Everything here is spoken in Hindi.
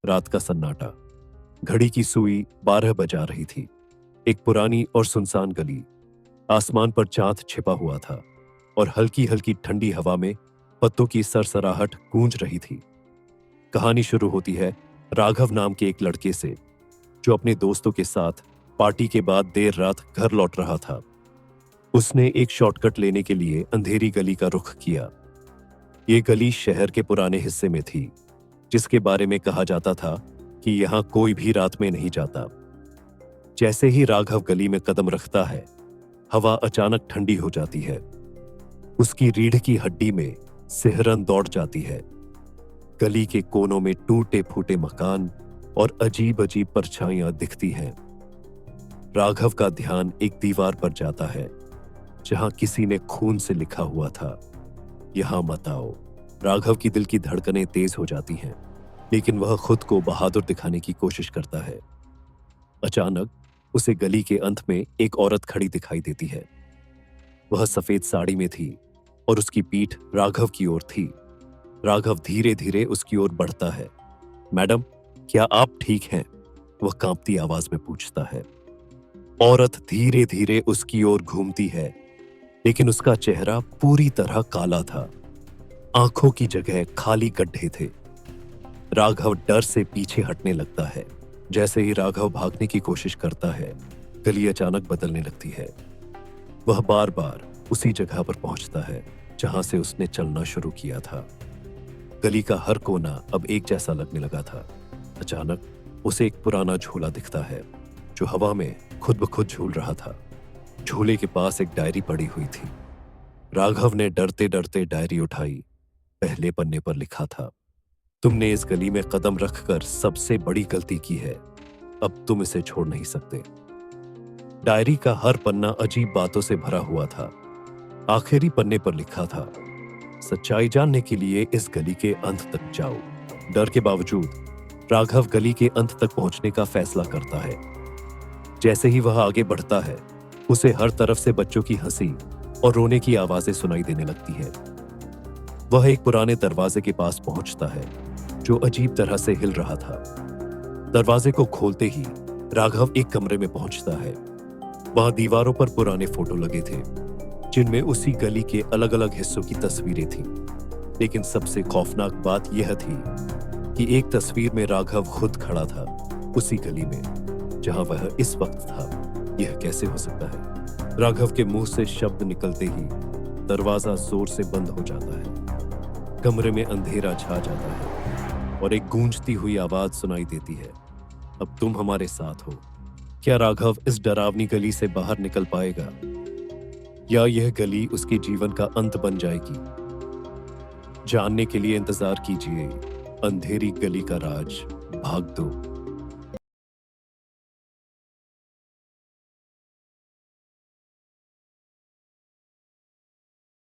रात का सन्नाटा। घड़ी की सुई 12 बजा रही थी। एक पुरानी और सुनसान गली। आसमान पर चांद छिपा हुआ था और हल्की हल्की ठंडी हवा में पत्तों की सरसराहट गूंज रही थी। कहानी शुरू होती है राघव नाम के एक लड़के से, जो अपने दोस्तों के साथ पार्टी के बाद देर रात घर लौट रहा था। उसने एक शॉर्टकट लेने के लिए अंधेरी गली का रुख किया। ये गली शहर के पुराने हिस्से में थी, जिसके बारे में कहा जाता था कि यहां कोई भी रात में नहीं जाता। जैसे ही राघव गली में कदम रखता है, हवा अचानक ठंडी हो जाती है। उसकी रीढ़ की हड्डी में सिहरन दौड़ जाती है। गली के कोनों में टूटे फूटे मकान और अजीब अजीब परछाइयां दिखती हैं। राघव का ध्यान एक दीवार पर जाता है, जहां किसी ने खून से लिखा हुआ था, यहां मत आओ। राघव की दिल की धड़कनें तेज हो जाती हैं, लेकिन वह खुद को बहादुर दिखाने की कोशिश करता है। अचानक उसे गली के अंत में एक औरत खड़ी दिखाई देती है। वह सफेद साड़ी में थी और उसकी पीठ राघव की ओर थी। राघव धीरे धीरे उसकी ओर बढ़ता है। मैडम, क्या आप ठीक हैं? वह कांपती आवाज में पूछता है। औरत धीरे धीरे उसकी ओर घूमती है, लेकिन उसका चेहरा पूरी तरह काला था। आंखों की जगह खाली गड्ढे थे। राघव डर से पीछे हटने लगता है। जैसे ही राघव भागने की कोशिश करता है, गली अचानक बदलने लगती है। वह बार बार उसी जगह पर पहुंचता है जहां से उसने चलना शुरू किया था। गली का हर कोना अब एक जैसा लगने लगा था। अचानक उसे एक पुराना झूला दिखता है, जो हवा में खुद ब खुद झूल रहा था। झूले के पास एक डायरी पड़ी हुई थी। राघव ने डरते डरते डायरी उठाई। पहले पन्ने पर लिखा था, तुमने इस गली में कदम रखकर सबसे बड़ी गलती की है। अब तुम इसे छोड़ नहीं सकते। डायरी का हर पन्ना अजीब बातों से भरा हुआ था। आखिरी पन्ने पर लिखा था, सच्चाई जानने के लिए इस गली के अंत तक जाओ। डर के बावजूद राघव गली के अंत तक पहुंचने का फैसला करता है। जैसे ही वह आगे बढ़ता है, उसे हर तरफ से बच्चों की हंसी और रोने की आवाजें सुनाई देने लगती हैं। वह एक पुराने दरवाजे के पास पहुंचता है, जो अजीब तरह से हिल रहा था। दरवाजे को खोलते ही राघव एक कमरे में पहुंचता है। वहां दीवारों पर पुराने फोटो लगे थे, जिनमें उसी गली के अलग अलग हिस्सों की तस्वीरें थीं। लेकिन सबसे खौफनाक बात यह थी कि एक तस्वीर में राघव खुद खड़ा था, उसी गली में जहां वह इस वक्त था। यह कैसे हो सकता है? राघव के मुंह से शब्द निकलते ही दरवाजा जोर से बंद हो जाता है। कमरे में अंधेरा छा जाता है और एक गूंजती हुई आवाज सुनाई देती है, अब तुम हमारे साथ हो। क्या राघव इस डरावनी गली से बाहर निकल पाएगा, या यह गली उसके जीवन का अंत बन जाएगी? जानने के लिए इंतजार कीजिए अंधेरी गली का राज भाग 2।